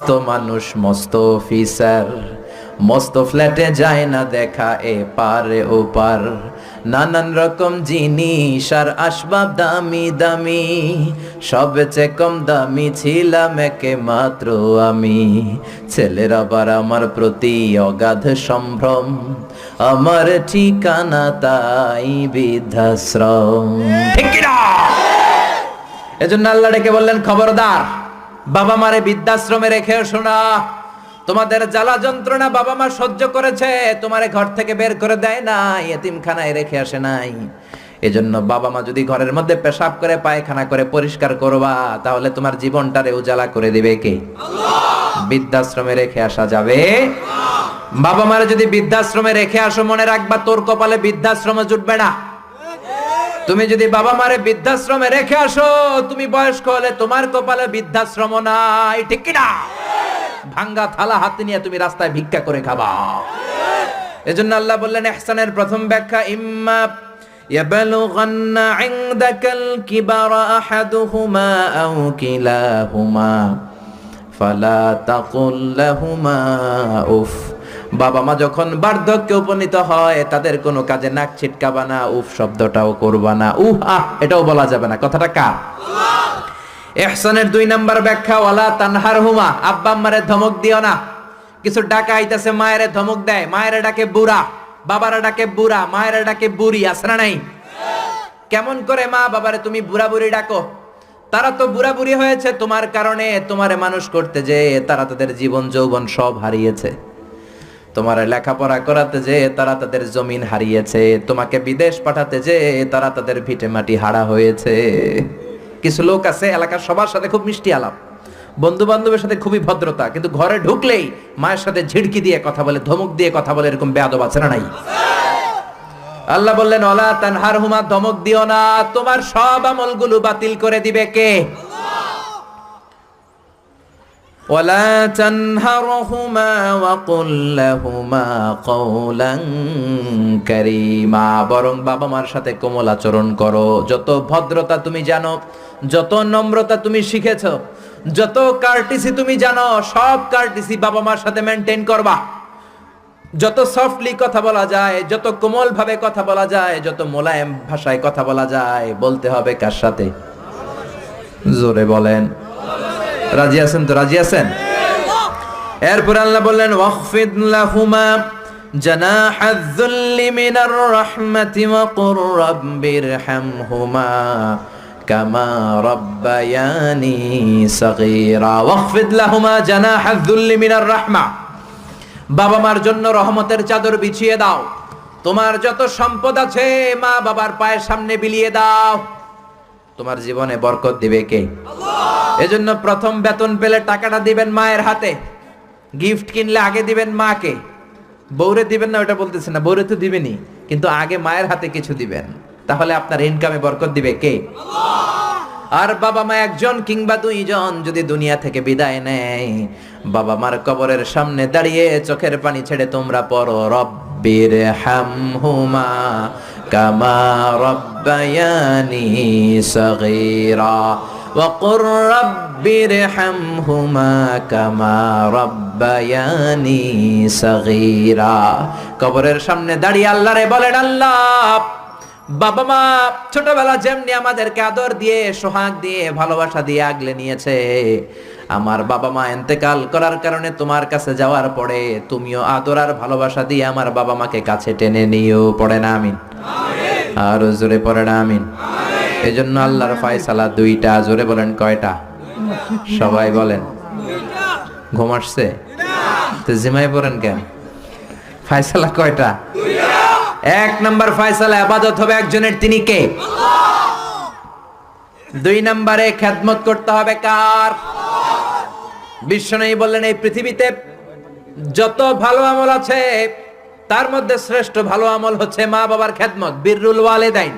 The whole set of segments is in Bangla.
তো মানুষ মস্ত অফিসার, মস্ত ফ্ল্যাটে যায় না দেখা এ পারে ও পার। নানান রকম জিনিস আর আসবাব দামি দামি, সবচেয়ে কম দামি ছিলাম একে মাত্র আমি। ছেলের আবার আমার প্রতি অগাধ সম্ভ্রম, আমার ঠিকানা তাই বৃদ্ধাশ্রম। ঠিক কি না? এজন্য আল্লাহ ডেকে বললেন, খবরদার, বাবা মারে বৃদ্ধাশ্রমে রেখে শোনা। তোমাদের জ্বালা যন্ত্রণা বাবা মা সহ্য করেছে, তোমারে ঘর থেকে বের করে দেয় নাই, এতিমখানায় রেখে আসে নাই। এজন্য বাবা মা যদি ঘরের মধ্যে পেশাব করে পায়খানা করে পরিষ্কার করবা, তাহলে তোমার জীবনটারে উজালা করে দিবে কে? আল্লাহ। বৃদ্ধাশ্রমে রেখে আসা যাবে? বাবা মারে যদি বৃদ্ধাশ্রমে রেখে আসো, মনে রাখবা তোর কপালে বৃদ্ধাশ্রমে জুটবে না। তুমি যদি বাবা মারে বৃদ্ধাশ্রমে রেখে আসো, তুমি বয়স্ক হলে তোমার কপালে বৃদ্ধাশ্রম নাই। ঠিক কি না? ভাঙ্গা থালা হাতে নিয়ে তুমি রাস্তায় ভিক্ষা করে খাবা। এজন্য আল্লাহ বললেন, ইহসানের প্রথম ব্যাখ্যা, ইম্মা ইয়াবলুগান্না ইনদাকাল কিবারা আহাদুহুমা আও কিলাহুমা ফালা তাকুল লাহুমা উফ। বাবা মা যখন বার্ধক্যে উপনীত হয়, তাদের কোনো কাজে নাক ছিটকাবা না, উফ শব্দটাও করবা না, উহ আহ এটাও বলা যাবে না। কথাটা কার? ইহসানের 2 নাম্বার ব্যাখ্যা, ওয়ালা তানহারহুমা, আব্বা আম্মারে ধমক দিও না। কিছু ডাকা আইতাছে, মায়েরে ধমক দেয়, মায়েরে ডাকে বুড়া, বাবারা ডাকে বুড়া, মায়েরা ডাকে বুড়ি, আছে না নাই? কেমন করে মা বাবারে তুমি বুড়া বুড়ি ডাকো? তারা তো বুড়া বুড়ি হয়েছে তোমার কারণে। তোমারে মানুষ করতে যে তারা তাদের জীবন যৌবন সব হারিয়েছে। তোমারে লেখাপড়া করাতে যে তারা তাদের জমিন হারিয়েছে। তোমাকে বিদেশ পাঠাতে যে তারা তাদের ভিটে মাটি হারা হয়েছে। কিছু লোক আছে এলাকার সবার সাথে খুব মিষ্টি আলাপ, বন্ধু বান্ধবের সাথে খুবই ভদ্রতা, কিন্তু ঘরে ঢুকলেই মায়ের সাথে ঝিড়কি দিয়ে কথা বলে, ধমক দিয়ে কথা বলে, এরকম বেয়াদব আছে না নাই? আল্লাহ বললেন, ওয়ালা তানহারহুমা, ধমক দিও না, তোমার সব আমলগুলো বাতিল করে দিবে কে? ওয়ালা তানহারহুমা ওয়া কুল লাহুমা কওলান কারীমা, বরং বাবা মার সাথে কোমল আচরণ করো। যত ভদ্রতা তুমি জানো, যত নম্রতা তুমি শিখেছো, যত কার্টিসি তুমি জানো, সব কার্টিসি বাবা মার সাথে মেনটেন করবা। যত সফটলি কথা বলা যায়, যত কোমল ভাবে কথা বলা যায়, যত মোলায়েম ভাষায় কথা বলা যায়, বলতে হবে কার সাথে? জোরে বলেন, রাজি আছেন তো? রাজি আছেন? এরপর আল্লাহ বললেন, ওয়াখফিদ লাহুমা জানাহায যুল্লি মিনার রাহমাতি ওয়া কুর রাব্বিরহামহুমা কামা রাব্বায়ানি সাগীরা। ওয়াখফিদ লাহুমা জানাহায যুল্লি মিনার রাহমা, বাবা মার জন্য রহমতের চাদর বিছিয়ে দাও। তোমার যত সম্পদ আছে মা বাবার পায়ের সামনে বিলিয়ে দাও। তোমার জীবনে বরকত দিবে কে? আল্লাহ। এজন্য প্রথম বেতন পেলে টাকাটা দিবেন মায়ের হাতে, গিফট কিনলে আগে দিবেন মাকে। বউরে দিবেন না ওটা বলতেছে না, বউরে তো দিবেনই, কিন্তু আগে মায়ের হাতে কিছু দিবেন, তাহলে আপনার ইনকামে বরকত দিবে কে? আল্লাহ। আর বাবা মা একজন কিংবা 2 জন যদি দুনিয়া থেকে বিদায় নেয়, বাবা মার কবরের সামনে দাঁড়িয়ে চোখের পানি ছেড়ে তোমরা পড়ো, রব্বিরহামহুমা কামা রাব্বায়ানি সাগীরা ওয়া কুর রাব্বিরহামহুমা কামা রাব্বায়ানি সাগীরা। কবরের সামনে দাঁড়িয়ে আল্লাহরে বলেন, আল্লাহ, বাবা মা ছোটবেলা যেমনি আমাদেরকে আদর দিয়ে, সোহাগ দিয়ে, ভালোবাসা দিয়ে আগলে নিয়েছে, আমার বাবা মা ইন্তেকাল করার কারণে তোমার কাছে যাওয়ার পরে তুমিও আদর আর ভালোবাসা দিয়ে আমার বাবা মাকে কাছে টেনে নিও। পড়ে না আমিন? আর জোরে পড়ে না আমিন? এজন্য আল্লাহর ফয়সালা 2টা। জোরে বলেন, কয়টা? সবাই বলেন। ঘুম আসছে তো জিমাই পড়েন কেন? ফয়সালা কয়টা? 1 নাম্বার ফয়সালা, ইবাদত হবে একজনের, তিনি কে? আল্লাহ। 2 নম্বরে খেদমত করতে হবে কার? বিশ্বনবী বললেন, এই পৃথিবীতে যত ভালো আমল আছে তার মধ্যে শ্রেষ্ঠ ভালো আমল হচ্ছে মা বাবার খেদমত, বিররুল ওয়ালিদাইন।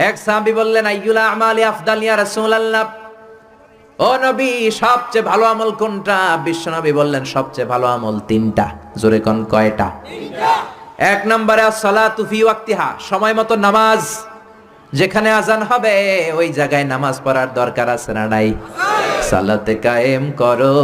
এক সাহাবী বললেন, আইয়ুল আমালি আফদাল ইয়া রাসূলুল্লাহ, ও নবী সবচেয়ে ভালো আমল কোনটা? বিশ্বনবী বললেন, সবচেয়ে ভালো আমল 3টা। জোরে কোন কয়টা? 3টা। 1 নম্বরে as-সালাতু ফি ওয়াক্তিহা, সময় মতো নামাজ। যেখানে আজান হবে ওই জায়গায় নামাজ পড়ার দরকার আছে না নাই? সালাতে কায়েম করো,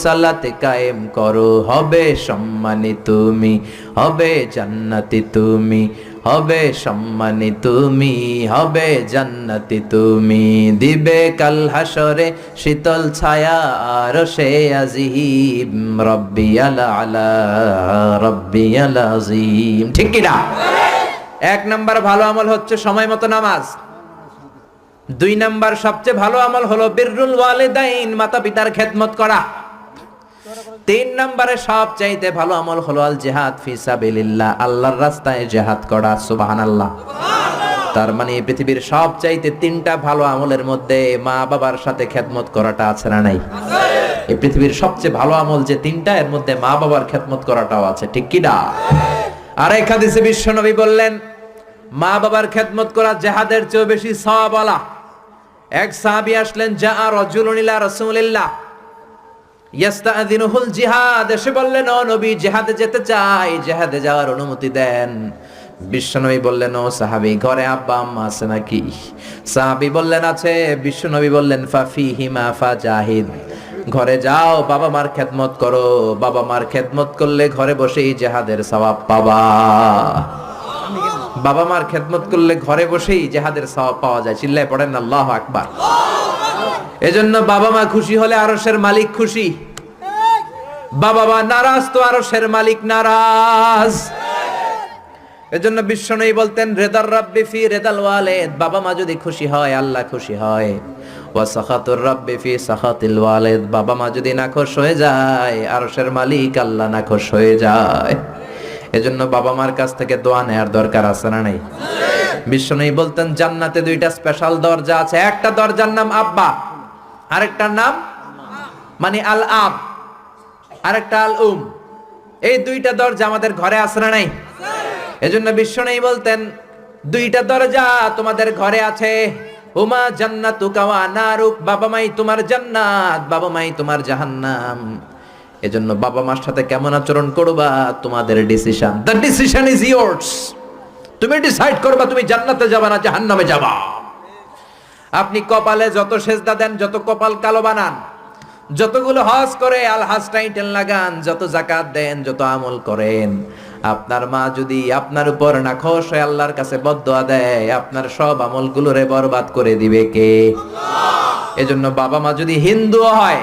সালাতে কায়েম করো, হবে সম্মানী তুমি, হবে জান্নাতি তুমি, হবে সম্মানী তুমি, হবে জান্নাতি তুমি। দিবে কাল হাসরে শীতল ছায়া আরশে আজিম, রব্বিয়াল আলা, রব্বিয়াল আযীম। ঠিক কি না? এক নাম্বার ভালো আমল হচ্ছে সময় মতো নামাজ। দুই নাম্বার সবচেয়ে ভালো আমল হলো বিররুল ওয়ালিদাইন, মাতা পিতার খেদমত করা। তিন নাম্বারে সবচাইতে ভালো আমল হলো আল জিহাদ ফি সাবিলিল্লাহ, আল্লাহর রাস্তায় জিহাদ করা। সুবহানাল্লাহ। তার মানে এই পৃথিবীর সবচাইতে তিনটা ভালো আমলের মধ্যে মা বাবার সাথে খেদমত করাটা আছে না নাই? এই পৃথিবীর সবচেয়ে ভালো আমল যে তিনটা, এর মধ্যে মা বাবার খেদমত করাটাও আছে। ঠিক কি না? আর এক হাদিসে বিশ্বনবী বললেন, মা বাবার খেদমত করা জিহাদের চেয়ে বেশি সওয়াবওয়ালা। এক সাহাবী আসলেন, জা রাজুলুন ইলা রাসূলিল্লাহ ইস্তাযিনুহুল জিহাদ, এসে বললেন, ও নবী, জিহাদে যেতে চাই, জিহাদে যাওয়ার অনুমতি দেন। বিশ্বনবী বললেন, ও সাহাবী, ঘরে আব্বা আম্মা আছে নাকি? সাহাবী বললেন, আছে। বিশ্বনবী বললেন, ফাফিহিমা ফাজাহিদ, ঘরে যাও, বাবা মার খেদমত করো। বাবা মার খেদমত করলে ঘরে বসেই জিহাদের সওয়াব পাবা। বাবা মার খেদমত করলে ঘরে বসেই জিহাদের সওয়াব পাওয়া যায়। চিল্লায় পড়েন আল্লাহু আকবার। এজন্য বাবা মা খুশি হলে আরশের মালিক খুশি, বাবা মা নারাজ তো আরশের মালিক নারাজ। এজন্য বিশ্বনবী বলতেন, রেদার রাব্বি ফি রেদাল ওয়ালিদ, বাবা মা যদি খুশি হয় আল্লাহ খুশি হয়। ওয়া সাখাতুর রাব্বি ফি সাখাতিল ওয়ালিদ, বাবা মা যদি নাখোশ হয়ে যায় আরশের মালিক আল্লাহ নাখোশ হয়ে যায়। এজন্য বাবা মার কাছ থেকে দোয়া নেওয়ার দরকার আছে না নাই? বিশ্বনবী বলতেন, জান্নাতে দুইটা স্পেশাল দরজা আছে, একটা দরজার নাম আব্বা, আরেকটার নাম মানে আল আব, আরেকটা আল উম। এই দুইটা দরজা আমাদের ঘরে আছে না নাই? এজন্য বিশ্বনবী বলতেন, দুইটা দরজা তোমাদের ঘরে আছে, উমা জান্নাতুকা ওয়া নারুক, বাবা মাই তোমার জান্নাত, বাবা মাই তোমার জাহান্নাম। এজন্য বাবা মার সাথে কেমন আচরণ করবা তোমাদের decision, the decision is yours. তুমি ডিসাইড করবা তুমি জান্নাতে যাবা না জাহান্নামে যাবা। আপনি কপালে যত সেজদা দেন, যত কপাল কালো বানান, যতগুলো হজ করে আল হজ টাইটেল লাগান, যত যাকাত দেন, যত আমল করেন, আপনার মা যদি আপনার উপর নাখোশ হয়ে আল্লাহর কাছে বদদোয়া দেয়, আপনার সব আমলগুলোরে বরবাদ করে দিবে কে? এজন্য বাবা মা যদি হিন্দু হয়,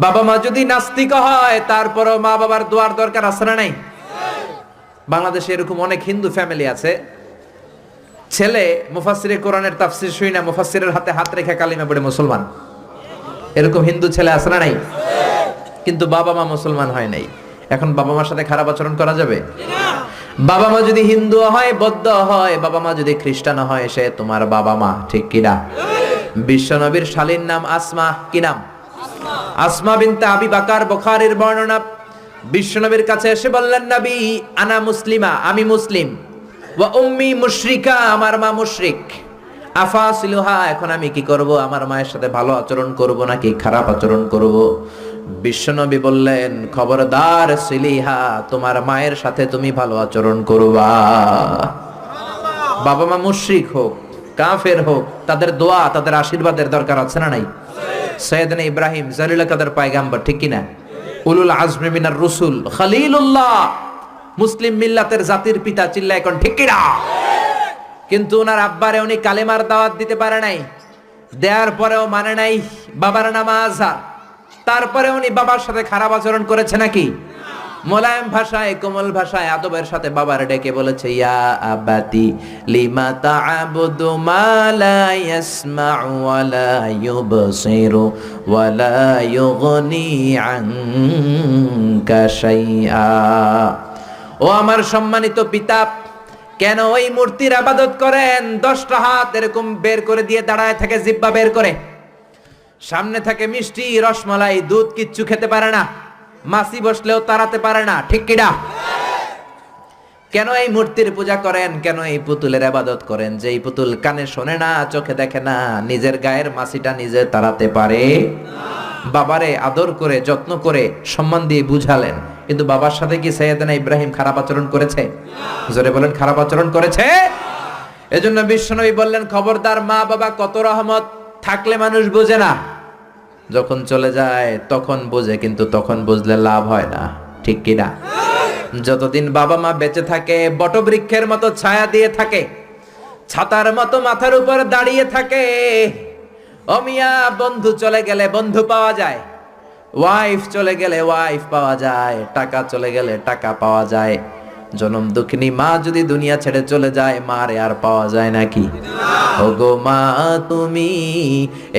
বাবা মা যদি নাস্তিক হয়, তারপরও মা বাবার দোয়ার দরকার আছে না নাই? বাংলাদেশে এরকম অনেক হিন্দু ফ্যামিলি আছে, ছেলে মুফাসসিরে কোরআনের তাফসীর শুই না, মুফাসসিরের হাতে হাত রেখে কালিমা পড়ে মুসলমান। এরকম হিন্দু ছেলে আছে না নাই? কিন্তু বাবা মা মুসলমান হয় নাই। এখন বাবা মার সাথে খারাপ আচরণ করা যাবে? বাবা মা যদি হিন্দু হয়, বৌদ্ধ হয়, বাবা মা যদি খ্রিস্টান হয়, সে তোমার বাবা মা। ঠিক কিনা? বিশ্বনবীর শালীর নাম আসমা। কি নাম? আসমা বিনতে আবি বকর, বুখারীর বর্ণনা। বিশ্বনবীর কাছে এসে বললেন, নবী, আনা মুসলিমা, আমি মুসলিম, ওয়া উম্মি মুশরিকা, আমার মা মুশরিক, আফাসিলুহা, এখন আমি কি করব? আমার মায়ের সাথে ভালো আচরণ করব নাকি খারাপ আচরণ করব? বিশ্বনবী বললেন, খবরদার সিলিহা, তোমার মায়ের সাথে তুমি ভালো আচরণ করবা। বাবা মা মুশরিক হোক, কাফের হোক, তাদের দোয়া, তাদের আশীর্বাদের দরকার আছে না নাই? সাইয়েদনা ইব্রাহিম জালিলুল কাদের পয়গাম্বর, ঠিক কি না? উলুল আজমি মিনার রসুল, খলিলুল্লাহ, মুসলিম মিল্লাতের জাতির পিতা। চিল্লায় এখন ঠিক কি না? কিন্তু ওনার আব্বারে উনি কালেমার দাওয়াত দিতে পারে নাই, দেওয়ার পরেও মানে নাই বাবার নাম আজহার। তারপরে উনি বাবার সাথে খারাপ আচরণ করেছে নাকি? মোলায়েম ভাষায়, কোমল ভাষায়, আদবের সাথে বাবার ডেকে বলেছে, ইয়া আবাতি লিমা তা'বুদু মা লা ইয়াসমা'ু ওয়া লা ইউবসিরু ওয়া লা ইউগনি আনকা শাইআ। ও আমার সম্মানিত পিতা, কেন ওই মূর্তির ইবাদত করেন? 10টা হাত এরকম বের করে দিয়ে দাঁড়ায় থাকে, জিহ্বা বের করে, সামনে থাকে মিষ্টি, রসমালাই, দুধ, কিচ্ছু খেতে পারে না, মাছি বসলেও তাড়াতে পারে না। ঠিক কিনা? কেন এই মূর্তির পূজা করেন? কেন এই পুতুলের ইবাদত করেন? যে এই পুতুল কানে শোনে না, চোখে দেখে না, নিজের গায়ের মাছিটা নিজে তাড়াতে পারে না। বাবারে আদর করে, যত্ন করে, সম্মান দিয়ে বুঝালেন, কিন্তু বাবার সাথে কি সাইয়েদনা ইব্রাহিম খারাপ আচরণ করেছে? জোরে বলেন, খারাপ আচরণ করেছে? এজন্য বিশ্বনবী বললেন, খবরদার, মা বাবা কত রহমত থাকলে মানুষ বোঝে না, যখন চলে যায় তখন বোঝে, কিন্তু তখন বুঝলে লাভ হয় না, ঠিক কিনা? যতদিন বাবা মা বেঁচে থাকে বটবৃক্ষের মতো ছায়া দিয়ে থাকে, ছাতার মতো মাথার উপর দাঁড়িয়ে থাকে। অমিয়া, বন্ধু চলে গেলে বন্ধু পাওয়া যায়, ওয়াইফ চলে গেলে ওয়াইফ পাওয়া যায়, টাকা চলে গেলে টাকা পাওয়া যায়। জনম দুঃখিনী মা যদি দুনিয়া ছেড়ে চলে যায়, মারে আর পাওয়া যায় নাকি? ওগো মা তুমি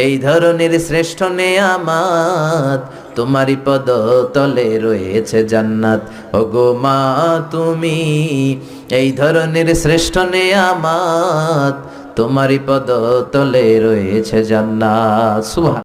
এই ধরনের শ্রেষ্ঠ নেয়ামত, তোমারই পদ তলে রয়েছে জান্নাত। ওগো মা তুমি এই ধরনের শ্রেষ্ঠ নেয়ামত, তোমারই পদ তলে রয়েছে জান্নাত। সুবহান